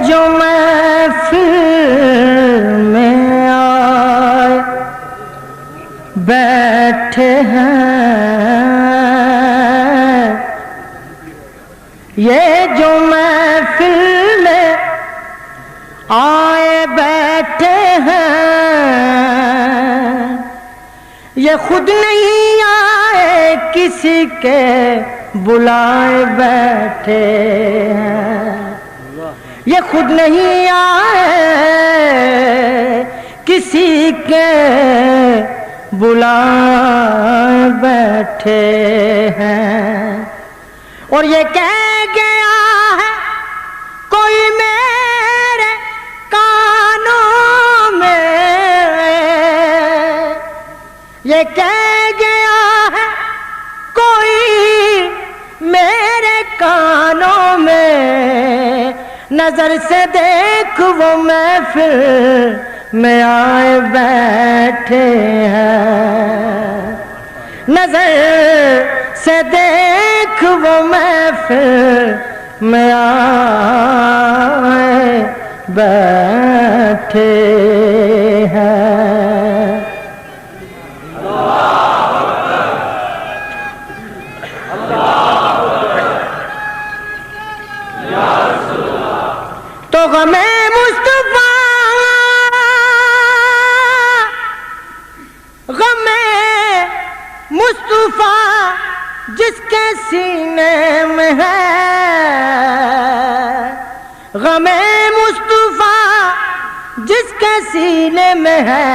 جو محفل میں آئے بیٹھے ہیں، یہ جو محفل میں آئے بیٹھے ہیں، یہ خود نہیں آئے کسی کے بلائے بیٹھے ہیں، یہ خود نہیں آئے کسی کے بلائے بیٹھے ہیں، اور یہ کہہ گیا ہے کوئی میرے کانوں میں، یہ کہہ گیا ہے کوئی میرے کانوں میں، نظر سے دیکھ وہ محفل میں آئے بیٹھے ہیں، نظر سے دیکھ وہ محفل میں آئے بیٹھے ہیں۔ تو غم مصطفیٰ، غم مصطفیٰ جس کے سینے میں ہے، غم مصطفیٰ جس کے سینے میں ہے،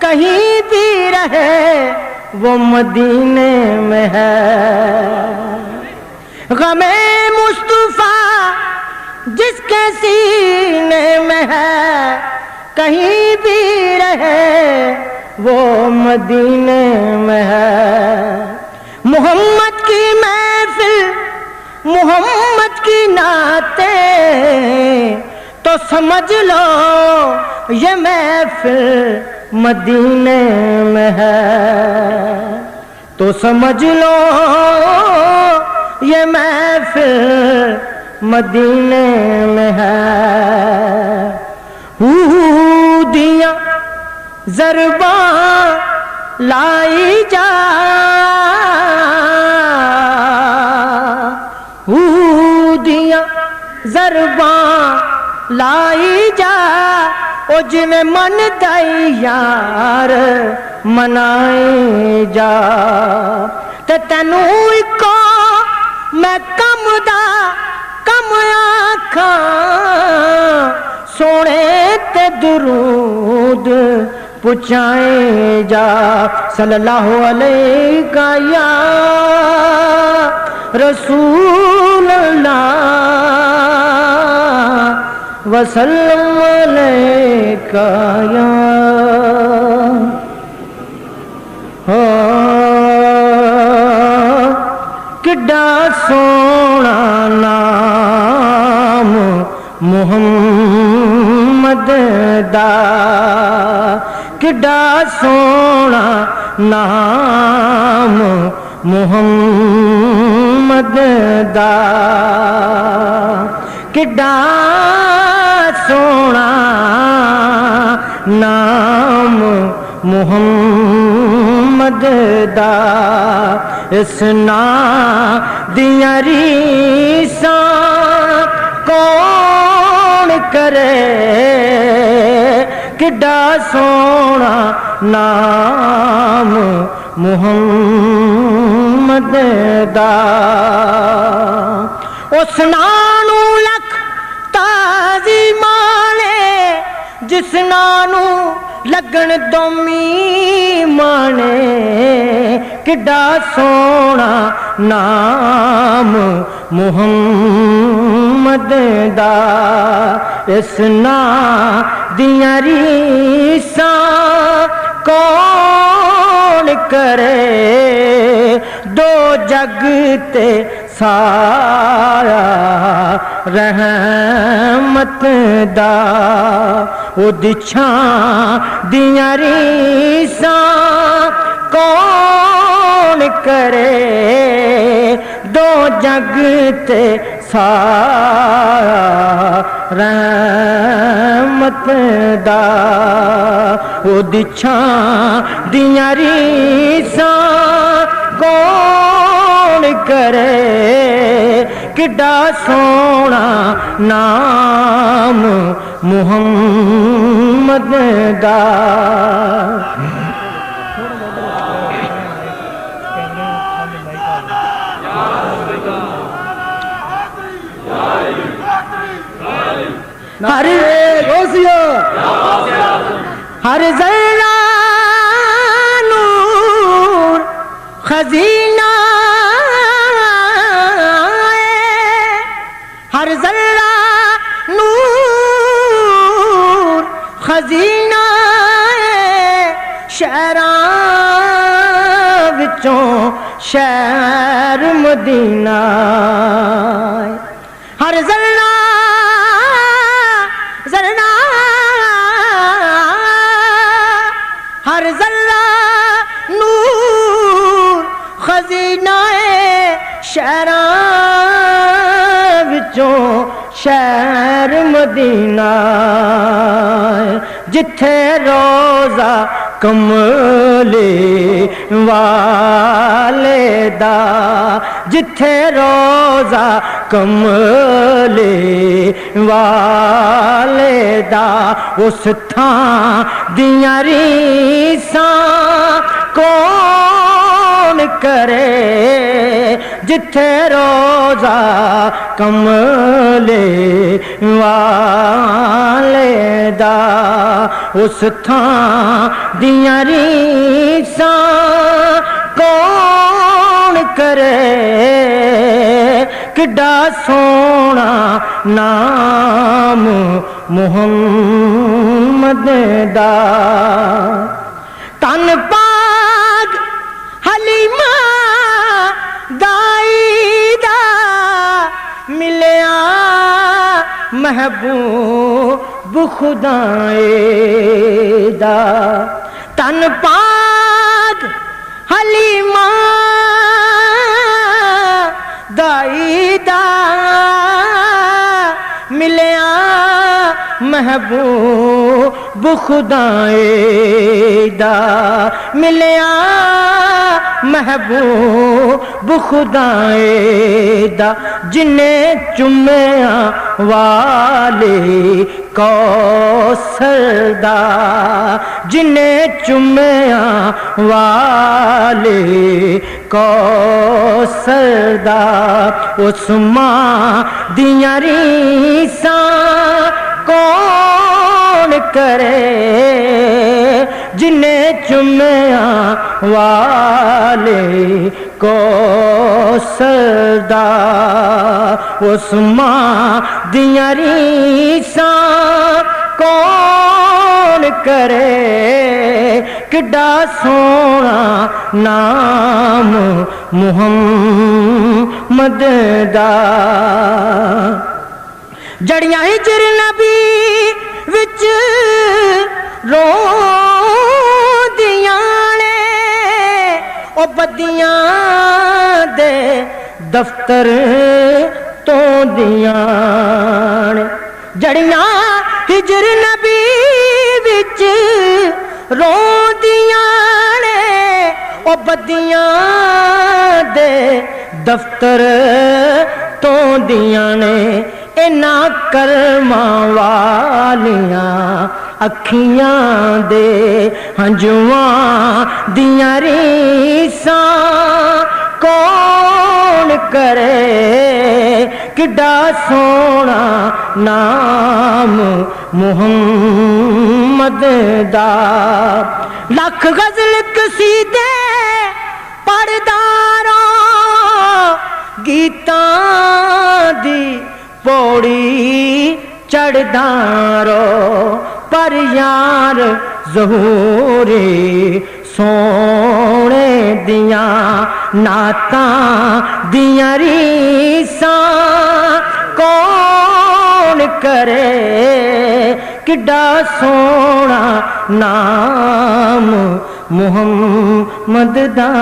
کہیں بھی رہے وہ مدینے میں ہے، غم مصطفیٰ جس کے سینے میں ہے، کہیں بھی رہے وہ مدینے میں ہے۔ محمد کی محفل، محمد کی نعتیں، تو سمجھ لو یہ محفل مدینے میں ہے، تو سمجھ لو یہ محفل مدینے میں ہے۔ دیاں ضرباں لائی جا، دیاں ضرباں لائی جا، او جویں من دائی یار منائی جا، تے تینوں اکو میں کم دا کم آکھاں، سونے تے درود پہنچائیں جا، صلی اللہ علیہ یا رسول اللہ وسلم علیہ یا کڈا سونا نام محمد دا، کڈا سونا نام محمد دا، کڈا سونا نام محمد دا، اس نام دیاں ریساں کون کرے، کڈا سونا نام محمد دا، اس نانو لکھ تعظیمانے، جس نانو لگن دومی مانے، کڈا سونا نام محمد دا، اس نام دیاں ریساں کون کرے، دو جگ تے سارا رحمت دا، او دچھاں دیاں ریساں کون کرے، دو جگ تے سایہ رحمت دا او دی چھاں دیاں ریساں کون کرے کڈا سونا نام محمد دا ہر ذرہ نور خزینہ ہر ذرہ نور خزینہ شہراں وچوں شہر مدینہ ہر ذرہ ہر ذرہ نور خزینہ شہراں وچوں شہر مدینہ جتھے روزہ کملی والے دا جتھے روزہ کملی والے دا اس تھاں دیاں ریساں کون کرے جتھے روزہ کملی والے دا اس تھاں دیاں ریساں کون کرے کڈا سونا نام محمد دا تن پاک حلیمہ دائی دا ملیا محبوب خدائے دا تن پاک حلیمہ دائی دا ملیا محبوب خدائے دا ملیا محبوب خدائے دا جنہیں چومیاں والے کوثر دا جنہیں چومیاں والے کوثر دا اس ماں دیاں ریساں کون کرے جنہیں چومیاں والے کوثر دا اس ماں دیاں ریساں کون کرے کڈا سونا نام محمد دا جڑیاں ہجر نبی وچ رو دیاں نے او بدیاں دے دفتر تو دیاں نے جڑیاں ہجر نبی وچ رو دیاں نے او بدیاں دے دفتر تو دیاں نے اینا کرماں والیاں اکھیاں دے ہنجواں دیاں ریساں کون کرے کڈا سونا نام محمد دا لکھ غزل قصیدے پڑھداراں گیتاں دی پوڑی چڑھدارو پر یار ظہوری سونے دیاں نعتاں دیاں ریساں کون کرے کڈا سونا نام محمد دا